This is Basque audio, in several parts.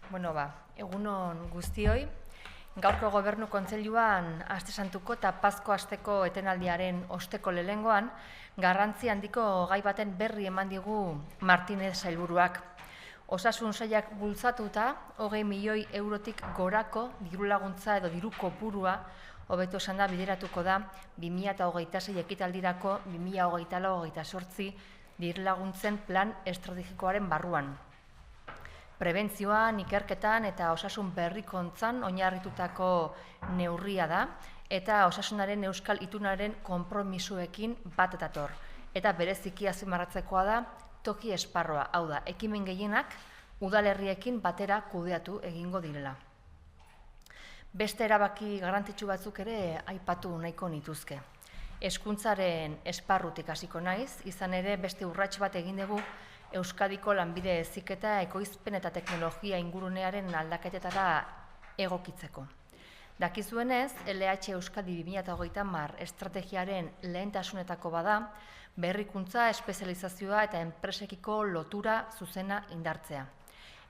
Egunon guztioi, gaurko Gobernu Kontseiluan Aste Santuko eta Pasko asteko etenaldiaren osteko lehengoan, garrantzi handiko gai baten berri eman digu Martinez sailburuak. Osasun sailak bultzatuta, 20 milioi eurotik gorako dirulaguntza edo diru kopurua, hobeto esanda bideratuko da 2026 ekitaldirako 2024-2028 dirulaguntzen plan estrategikoaren barruan. Prebentzioan, ikerketan eta osasun berrikontzan oinarritutako neurria da eta osasunaren euskal itunaren konpromisoekin bat dator. Eta bereziki azpimarratzekoa da toki esparroa, hau da, ekimen gehienak udalerriekin batera kudeatu egingo direla. Beste erabaki garrantzitsu batzuk ere aipatu nahiko nituzke. Hezkuntzaren esparrutik hasiko naiz, izan ere beste urrats bat egin dugu Euskadiko lanbide heziketa, ekoizpen eta teknologia ingurunearen aldaketetara egokitzeko. Dakizuenez, LH Euskadi 2030 estrategiaren lehentasunetako bada, berrikuntza, espezializazioa eta enpresekiko lotura zuzena indartzea.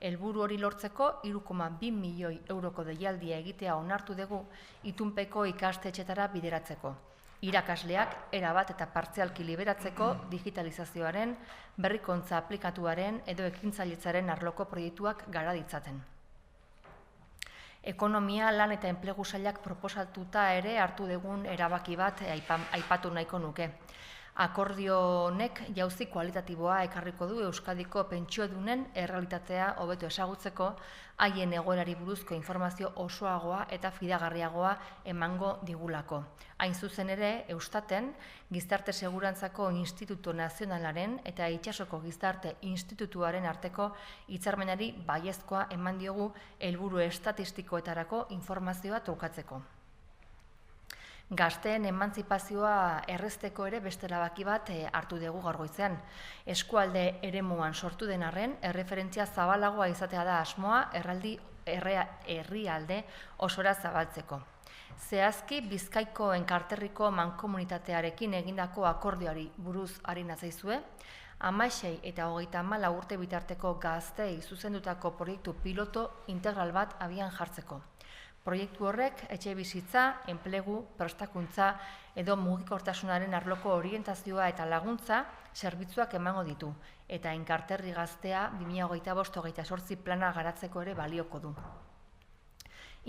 Helburu hori lortzeko 3,2 milioi euroko deialdia egitea onartu dugu itunpeko ikastetxetara bideratzeko. Irakasleak erabat eta partzialki liberatzeko digitalizazioaren, berrikuntza aplikatuaren edo ekintzailetzaren arloko proiektuak gara ditzaten. Ekonomia, lan eta enplegu sailak proposatuta ere hartu dugun erabaki bat aipatu nahiko nuke. Akordio honek jauzi kualitatiboa ekarriko du Euskadiko pentsiodunen errealitatea hobeto ezagutzeko, haien egoerari buruzko informazio osoagoa eta fidagarriagoa emango digulako. Hain zuzen ere, Eustaten, Gizarte Segurantzako Instituto Nazionalaren eta Itsasoko Gizarte Institutuaren arteko hitzarmenari baiezkoa eman diogu helburu estatistikoetarako informazioa trukatzeko. Gazteen emantzipazioa errezteko ere beste erabaki bat hartu dugu gaur goizean. Eskualde eremuan sortu den arren, erreferentzia zabalagoa izatea da asmoa herrialde osora zabaltzeko. Zehazki, Bizkaiko enkarterriko mankomunitatearekin egindako akordioari buruz ari nazaizue, 16 eta 34 urte bitarteko gaztei zuzendutako proiektu piloto integral bat abian jartzeko. Proiektu horrek etxebizitza, enplegu, prestakuntza edo mugikortasunaren arloko orientazioa eta laguntza zerbitzuak emango ditu, eta enkarterri gaztea 2025-2028 plana garatzeko ere balioko du.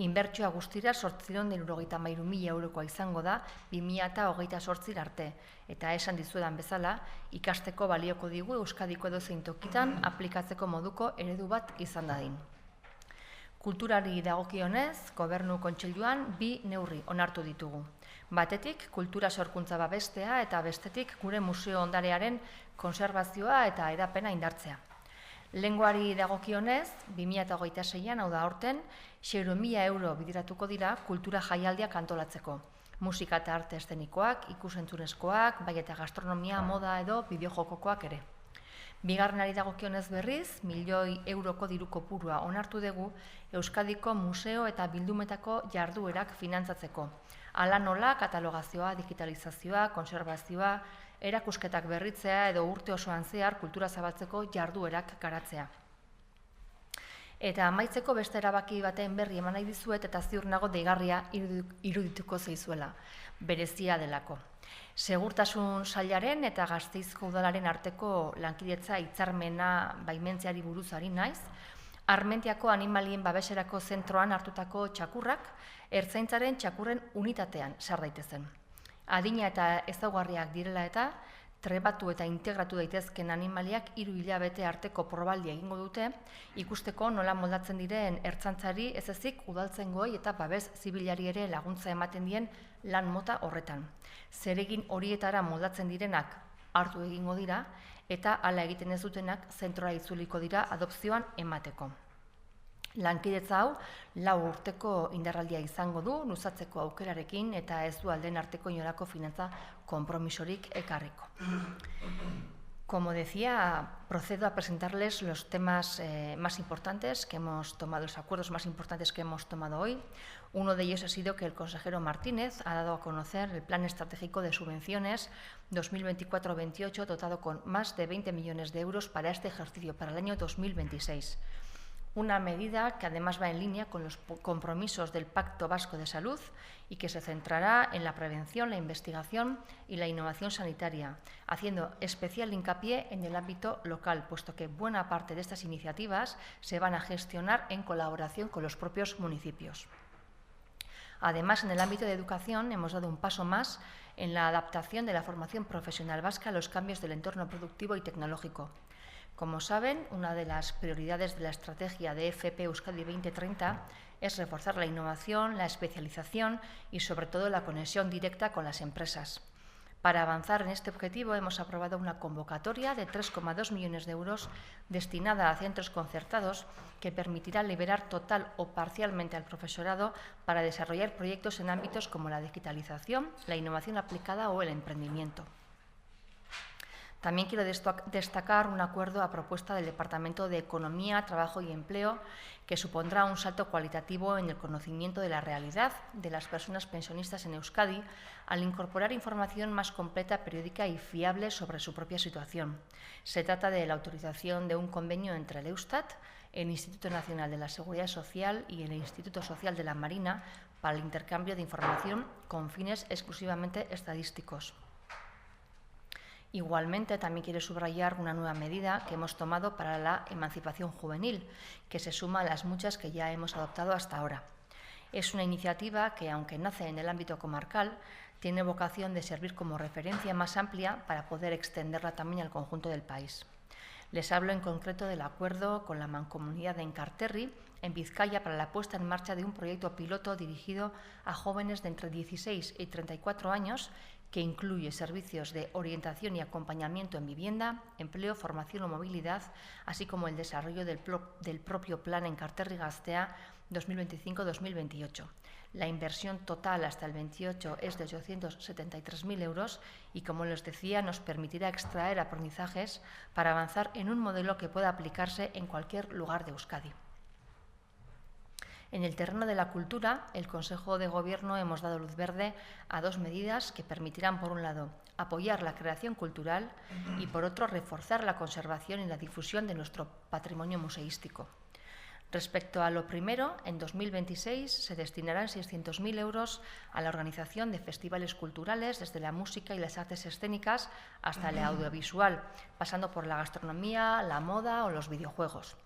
Inbertsioa guztira 893.000 eurokoa izango da 2028 arte, eta esan dizuedan bezala, ikasteko balioko digu Euskadiko edozein tokitan aplikatzeko moduko eredu bat izan dadin. Kulturari dagokionez, Gobernu Kontseiluan 2 neurri onartu ditugu. Batetik, kultura sorkuntza babestea eta bestetik gure museo ondarearen kontserbazioa eta hedapena indartzea. Lehengoari dagokionez, 2026an, hau da aurten, 600.000 euro bideratuko dira kultura jaialdiak antolatzeko. Musika eta arte eszenikoak, ikus-entzunezkoak, bai eta gastronomia, moda edo bideojokokoak ere. Bigarrenari dagokionez berriz, 1 milioi euroko diru kopurua onartu dugu Euskadiko museo eta bildumetako jarduerak finantzatzeko. Hala nola, katalogazioa, digitalizazioa, konserbazioa, erakusketak berritzea edo urte osoan zehar kultura zabaltzeko jarduerak garatzea. Eta amaitzeko beste erabaki baten berri eman nahi dizuet eta ziur nago deigarria irudituko zeizuela, berezia delako. Segurtasun sailaren eta Gasteizko udalaren arteko lankidetza hitzarmena baimentzeari buruz ari naiz, Armentiako animalien babeserako zentroan hartutako txakurrak ertzaintzaren txakurren unitatean sar daitezen. Adina eta ezaugarriak direla eta trebatu eta integratu daitezken animaliak 3 hilabete arteko probaldia egingo dute, ikusteko nola moldatzen diren ertzaintzari ez ezik udaltzaingoei eta babes zibilari ere laguntza ematen dien lan mota horretan. Zeregin horietara moldatzen direnak hartu egingo dira eta hala egiten ez dutenak zentrora itzuliko dira adopzioan emateko. Lankidetza hau 4 urteko indarraldia izango du, luzatzeko aukerarekin eta ez du alden arteko inolako finantza konpromisorik ekarriko. Como decía, procedo a presentarles los temas más importantes que hemos tomado, los acuerdos más importantes que hemos tomado hoy. Uno de ellos ha sido que el consejero Martínez ha dado a conocer el Plan Estratégico de Subvenciones 2024-28, dotado con más de 20 millones de euros para este ejercicio, para el año 2026. Una medida que además va en línea con los compromisos del Pacto Vasco de Salud y que se centrará en la prevención, la investigación y la innovación sanitaria, haciendo especial hincapié en el ámbito local, puesto que buena parte de estas iniciativas se van a gestionar en colaboración con los propios municipios. Además, en el ámbito de educación hemos dado un paso más en la adaptación de la formación profesional vasca a los cambios del entorno productivo y tecnológico. Como saben, una de las prioridades de la estrategia de FP Euskadi 2030 es reforzar la innovación, la especialización y, sobre todo, la conexión directa con las empresas. Para avanzar en este objetivo, hemos aprobado una convocatoria de 3,2 millones de euros destinada a centros concertados que permitirá liberar total o parcialmente al profesorado para desarrollar proyectos en ámbitos como la digitalización, la innovación aplicada o el emprendimiento. También quiero destacar un acuerdo a propuesta del Departamento de Economía, Trabajo y Empleo que supondrá un salto cualitativo en el conocimiento de la realidad de las personas pensionistas en Euskadi al incorporar información más completa, periódica y fiable sobre su propia situación. Se trata de la autorización de un convenio entre el Eustat, el Instituto Nacional de la Seguridad Social y el Instituto Social de la Marina para el intercambio de información con fines exclusivamente estadísticos. Igualmente, también quiero subrayar una nueva medida que hemos tomado para la emancipación juvenil, que se suma a las muchas que ya hemos adoptado hasta ahora. Es una iniciativa que, aunque nace en el ámbito comarcal, tiene vocación de servir como referencia más amplia para poder extenderla también al conjunto del país. Les hablo en concreto del acuerdo con la Mancomunidad de Enkarterri, en Vizcaya, para la puesta en marcha de un proyecto piloto dirigido a jóvenes de entre 16 y 34 años que incluye servicios de orientación y acompañamiento en vivienda, empleo, formación o movilidad, así como el desarrollo del propio plan Enkarterri Gaztea 2025-2028. La inversión total hasta el 28 es de 873.000 euros y, como les decía, nos permitirá extraer aprendizajes para avanzar en un modelo que pueda aplicarse en cualquier lugar de Euskadi. En el terreno de la cultura, el Consejo de Gobierno hemos dado luz verde a dos medidas que permitirán, por un lado, apoyar la creación cultural y, por otro, reforzar la conservación y la difusión de nuestro patrimonio museístico. Respecto a lo primero, en 2026 se destinarán 600.000 euros a la organización de festivales culturales, desde la música y las artes escénicas hasta el audiovisual, pasando por la gastronomía, la moda o los videojuegos.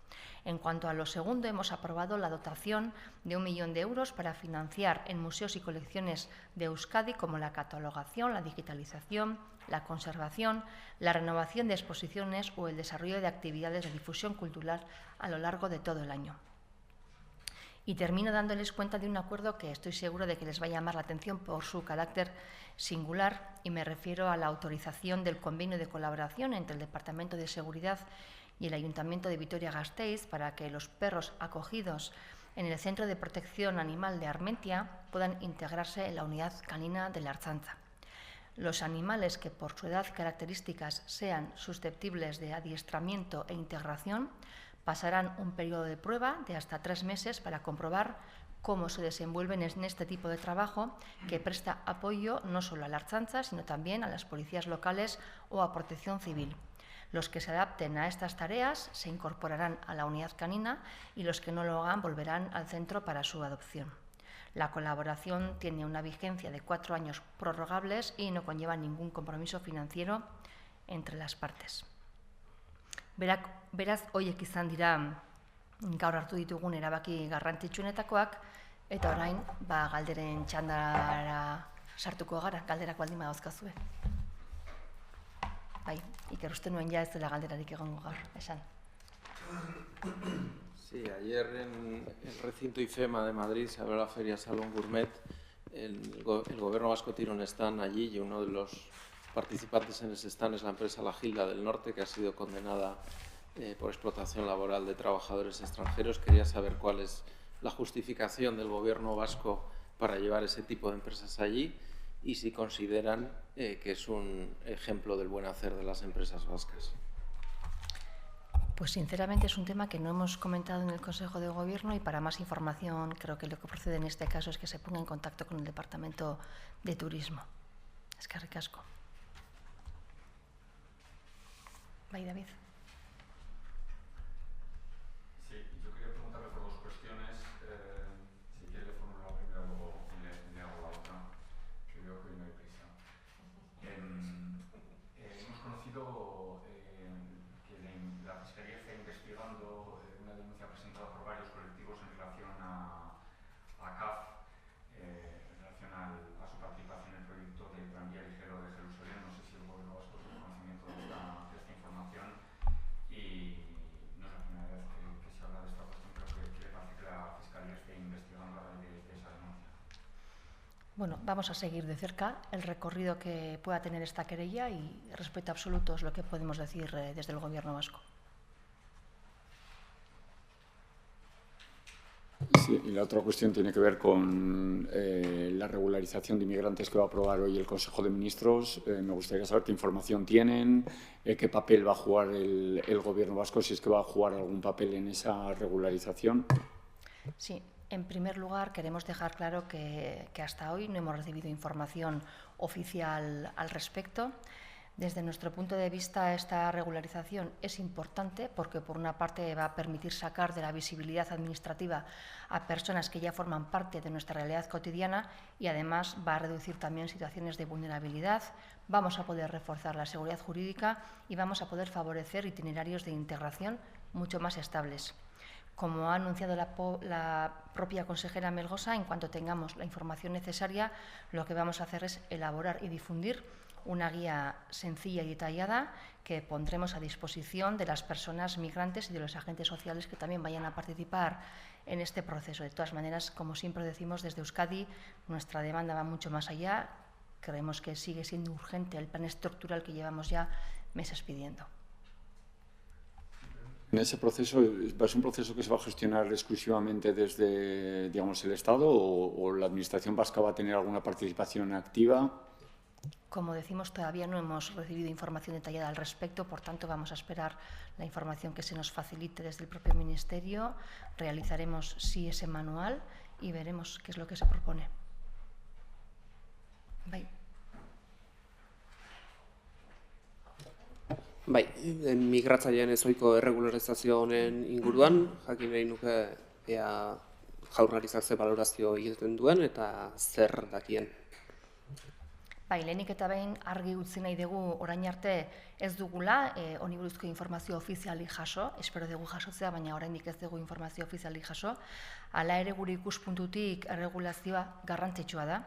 En cuanto a lo segundo, hemos aprobado la dotación de 1 millón de euros para financiar en museos y colecciones de Euskadi como la catalogación, la digitalización, la conservación, la renovación de exposiciones o el desarrollo de actividades de difusión cultural a lo largo de todo el año. Y termino dándoles cuenta de un acuerdo que estoy seguro de que les va a llamar la atención por su carácter singular, y me refiero a la autorización del convenio de colaboración entre el Departamento de Seguridad y el Ayuntamiento de Vitoria-Gasteiz para que los perros acogidos en el Centro de Protección Animal de Armentia puedan integrarse en la unidad canina de la Ertzaintza. Los animales que por su edad y características sean susceptibles de adiestramiento e integración pasarán un periodo de prueba de hasta 3 meses para comprobar cómo se desenvuelven en este tipo de trabajo que presta apoyo no solo a la Ertzaintza, sino también a las policías locales o a Protección Civil. Los que se adapten a estas tareas se incorporarán a la unidad canina y los que no lo hagan volverán al centro para su adopción. La colaboración tiene una vigencia de 4 años prorrogables y no conlleva ningún compromiso financiero entre las partes. Beraz, horiek izan dira gaur hartu ditugun erabaki garrantzitsuenetakoak, eta orain galderen txandara sartuko gara, galderak baldin badauzkazue. Bai, Iker, uste nuen ja ez dela galderarik egongo gaur, esan. Sí, ayer en el recinto IFEMA de Madrid se abrió la feria Salón Gourmet. El gobierno vasco tiene un stand allí y uno de los participantes en ese stand es la empresa La Gilda del Norte, que ha sido condenada por explotación laboral de trabajadores extranjeros. Quería saber cuál es la justificación del gobierno vasco para llevar ese tipo de empresas allí y si consideran que es un ejemplo del buen hacer de las empresas vascas. Pues sinceramente es un tema que no hemos comentado en el Consejo de Gobierno y para más información creo que lo que procede en este caso es que se ponga en contacto con el Departamento de Turismo. Eskerrik asko. Bai, David. Sí, yo quería vamos a seguir de cerca el recorrido que pueda tener esta querella y respeto absoluto es lo que podemos decir desde el Gobierno vasco. Sí, y la otra cuestión tiene que ver con la regularización de inmigrantes que va a aprobar hoy el Consejo de Ministros. Me gustaría saber qué información tienen, qué papel va a jugar el Gobierno vasco, si es que va a jugar algún papel en esa regularización. Sí, en primer lugar queremos dejar claro que hasta hoy no hemos recibido información oficial al respecto. Desde nuestro punto de vista, esta regularización es importante porque, por una parte, va a permitir sacar de la visibilidad administrativa a personas que ya forman parte de nuestra realidad cotidiana y, además, va a reducir también situaciones de vulnerabilidad. Vamos a poder reforzar la seguridad jurídica y vamos a poder favorecer itinerarios de integración mucho más estables. Como ha anunciado la propia consejera Melgosa, en cuanto tengamos la información necesaria, lo que vamos a hacer es elaborar y difundir una guía sencilla y detallada que pondremos a disposición de las personas migrantes y de los agentes sociales que también vayan a participar en este proceso. De todas maneras, como siempre decimos, desde Euskadi nuestra demanda va mucho más allá. Creemos que sigue siendo urgente el plan estructural que llevamos ya meses pidiendo. ¿En ese proceso es un proceso que se va a gestionar exclusivamente desde, digamos, el Estado o la Administración vasca va a tener alguna participación activa? Como decimos, todavía no hemos recibido información detallada al respecto, por tanto vamos a esperar la información que se nos facilite desde el propio Ministerio, realizaremos sí ese manual y veremos qué es lo que se propone. Migratzaileen ezohiko erregularizazio honen inguruan, jakin nahi nuke ea Jaurlaritzak ze balorazio egiten duen eta zer dakien. Lehenik eta behin argi utzi nahi dugu orain arte ez dugula honi buruzko informazio ofizialik jaso, espero dugu jasotzea, baina oraindik ez dugu informazio ofizialik jaso. Hala ere gure ikuspuntutik erregulazioa garrantzitsua da.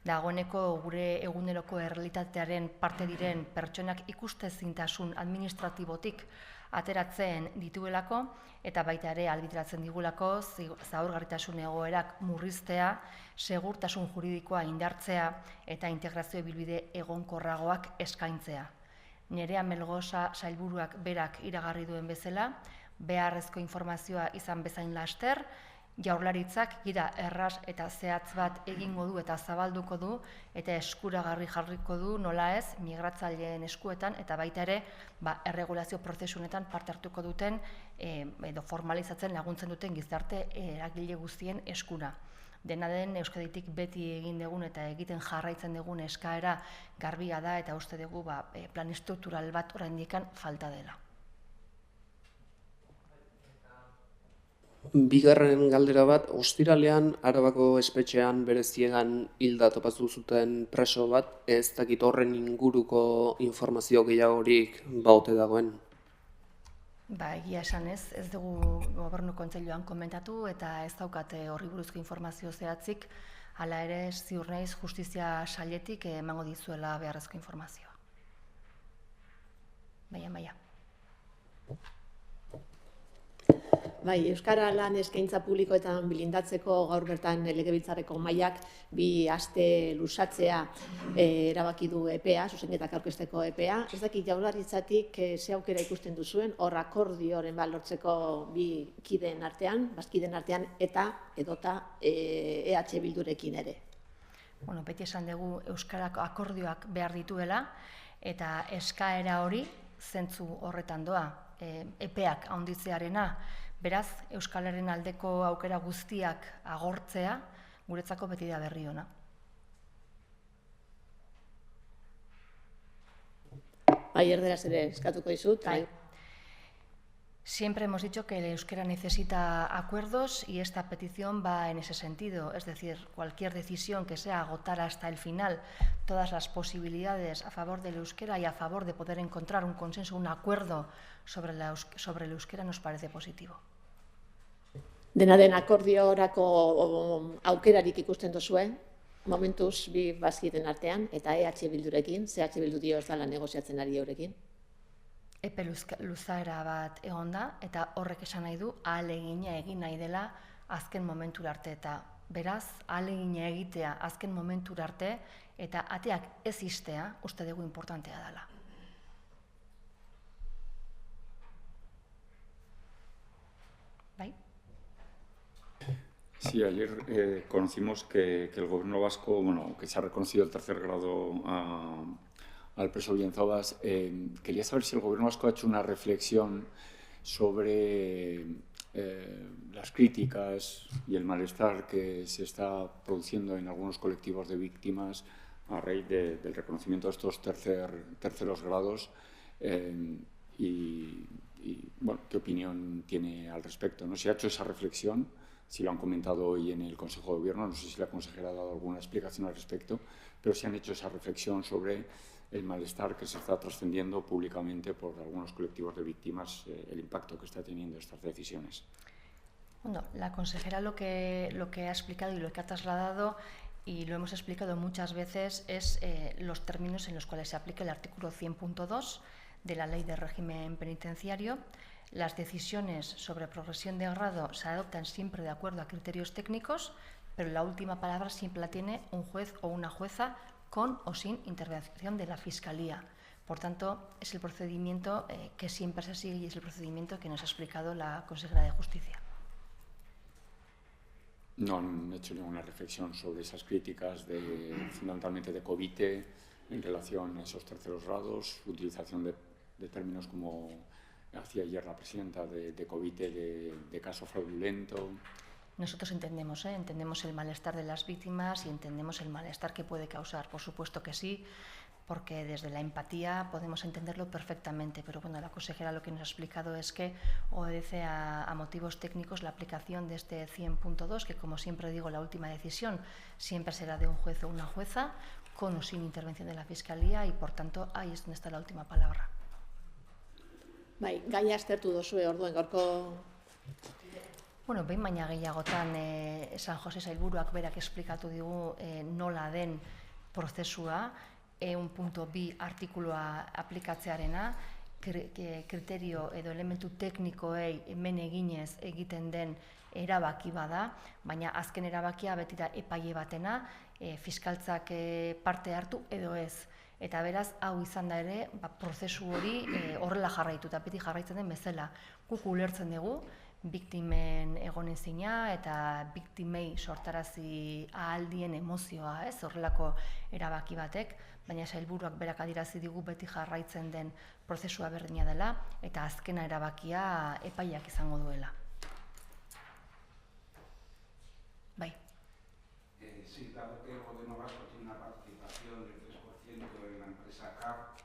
Dagoeneko gure eguneroko errealitatearen parte diren pertsonak ikustezintasun administratibotik ateratzen dituelako eta baita ere ahalbideratzen digulako zaurgarritasun egoerak murriztea, segurtasun juridikoa indartzea eta integrazio ibilbide egonkorragoak eskaintzea. Nerea Melgosa sailburuak berak iragarri duen bezala, beharrezko informazioa izan bezain laster, Jaurlaritzak gida erraz eta zehatz bat egingo du eta zabalduko du eta eskuragarri jarriko du nola ez migratzaileen eskuetan eta baita ere erregulazio prozesunetan parte hartuko duten edo formalizatzen laguntzen duten gizarte eragile guztien eskura. Dena den Euskaditik beti egin dugun eta egiten jarraitzen dugun eskaera garbia da eta uste dugu plan estruktural bat oraindikan falta dela. Bigarren galdera bat, ostiralean Arabako espetxean bereziegan hilda topatu zuten preso bat, ez dakit horren inguruko informazio gehiagorik baote dagoen? Egia esan ez dugu Gobernu Kontseiluan komentatu eta ez daukate horri buruzko informazio zehatzik, hala ere ziur naiz justizia sailetik emango dizuela beharrezko informazioa. Baia. Euskara lan eskaintza publikoetan bilindatzeko gaur bertan Legebiltzarreko mahaiak 2 aste luzatzea erabaki du EPEA, zuzenketak aurkezteko EPEA. Ez dakit Jaurlaritzatik ze aukera ikusten duzuen, hor akordioren lortzeko bi kideen artean, bazkideen artean eta edota EH Bildurekin ere. Beti esan dugu Euskarako akordioak behar dituela eta eskaera hori zentzu horretan doa, EPEak handitzearena. Beraz, Euskalaren aldeko aukera guztiak agortzea, guretzako beti da berri ona. Erderaz ere eskatuko dizut. Siempre hemos dicho que el euskera necesita acuerdos y esta petición va en ese sentido. Es decir, cualquier decisión que sea agotar hasta el final todas las posibilidades a favor del euskera y a favor de poder encontrar un consenso, un acuerdo sobre el euskera nos parece positivo. Dena den akordiorako aukerarik ikusten duzue, momentuz bi bazkideen artean eta EH Bildurekin, EH Bildu dio ez dela negoziatzen ari eurekin. Epe luzaera bat egon da eta horrek esan nahi du ahalegina egin nahi dela azken momentura arte eta Beraz, ahalegina egitea azken momentura arte eta ateak ez ixtea uste dugu importantea dela. ¿Bai? Sí, ayer conocimos que el Gobierno vasco, bueno, que se ha reconocido el tercer grado al preso Bienzobas. Quería saber si el Gobierno vasco ha hecho una reflexión sobre las críticas y el malestar que se está produciendo en algunos colectivos de víctimas a raíz del reconocimiento de estos terceros grados y bueno, ¿qué opinión tiene al respecto? ¿No? Si ha hecho esa reflexión, si lo han comentado hoy en el Consejo de Gobierno, no sé si la consejera ha dado alguna explicación al respecto, pero si han hecho esa reflexión sobre el malestar que se está trascendiendo públicamente por algunos colectivos de víctimas, el impacto que está teniendo estas decisiones. Bueno, la consejera lo que ha explicado y lo que ha trasladado, y lo hemos explicado muchas veces, es los términos en los cuales se aplica el artículo 100.2 de la Ley de Régimen Penitenciario. Las decisiones sobre progresión de grado se adoptan siempre de acuerdo a criterios técnicos, pero la última palabra siempre la tiene un juez o una jueza con o sin intervención de la Fiscalía. Por tanto, es el procedimiento que siempre se sigue y es el procedimiento que nos ha explicado la consejera de Justicia. No han hecho ninguna reflexión sobre esas críticas, fundamentalmente de Covite, en relación a esos terceros grados, utilización de términos como hacía ayer la presidenta de Covite, de caso fraudulento. Nosotros entendemos el malestar de las víctimas y entendemos el malestar que puede causar. Por supuesto que sí, porque desde la empatía podemos entenderlo perfectamente, pero bueno, la consejera lo que nos ha explicado es que obedece a motivos técnicos la aplicación de este 100.2, que como siempre digo, la última decisión siempre será de un juez o una jueza, con o sin intervención de la Fiscalía, y por tanto ahí es donde está la última palabra. Bai, gaia aztertu duzue orduan gaurko... Bueno, behin baina gehiagotan San Jose sailburuak berak esplikatu digu nola den prozesua, 1.2 artikulua aplikatzearena, kriterio edo elementu teknikoei hemen eginez egiten den erabaki bada, baina azken erabakia beti da epaile batena, fiskaltzak parte hartu edo ez. Eta beraz, hau izan da ere, prozesu hori horrela jarraitu, eta beti jarraitzen den bezala. Guk ulertzen dugu, biktimen egonezina eta biktimei sortarazi ahaldien emozioa, horrelako erabaki batek, baina sailburuak berak adierazi digu beti jarraitzen den prozesua berdina dela, eta azkena erabakia epaileak izango duela. Bai. Sí, dado que el Gobierno vasco tiene una participación del 3% en la empresa CAP,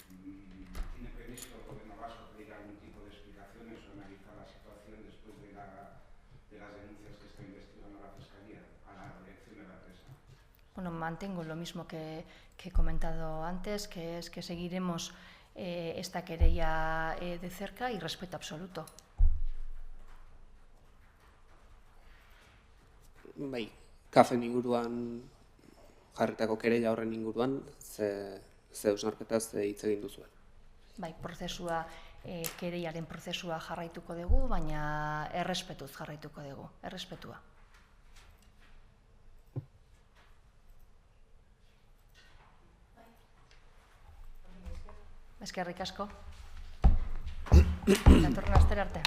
¿tiene previsto el Gobierno vasco pedir algún tipo de explicaciones o analizar la situación después de las denuncias que está investigando la Fiscalía a la dirección de la empresa? Bueno, mantengo lo mismo que he comentado antes, que es que seguiremos esta querella de cerca y respeto absoluto. Bai, kafen inguruan jarritako kereila horren inguruan, ze hausnarketaz hitz egin duzuen. Bai, prozesua, kereiaren prozesua jarraituko dugu, baina errespetuz jarraituko dugu, errespetua. Eskerrik asko. Datorren astera arte.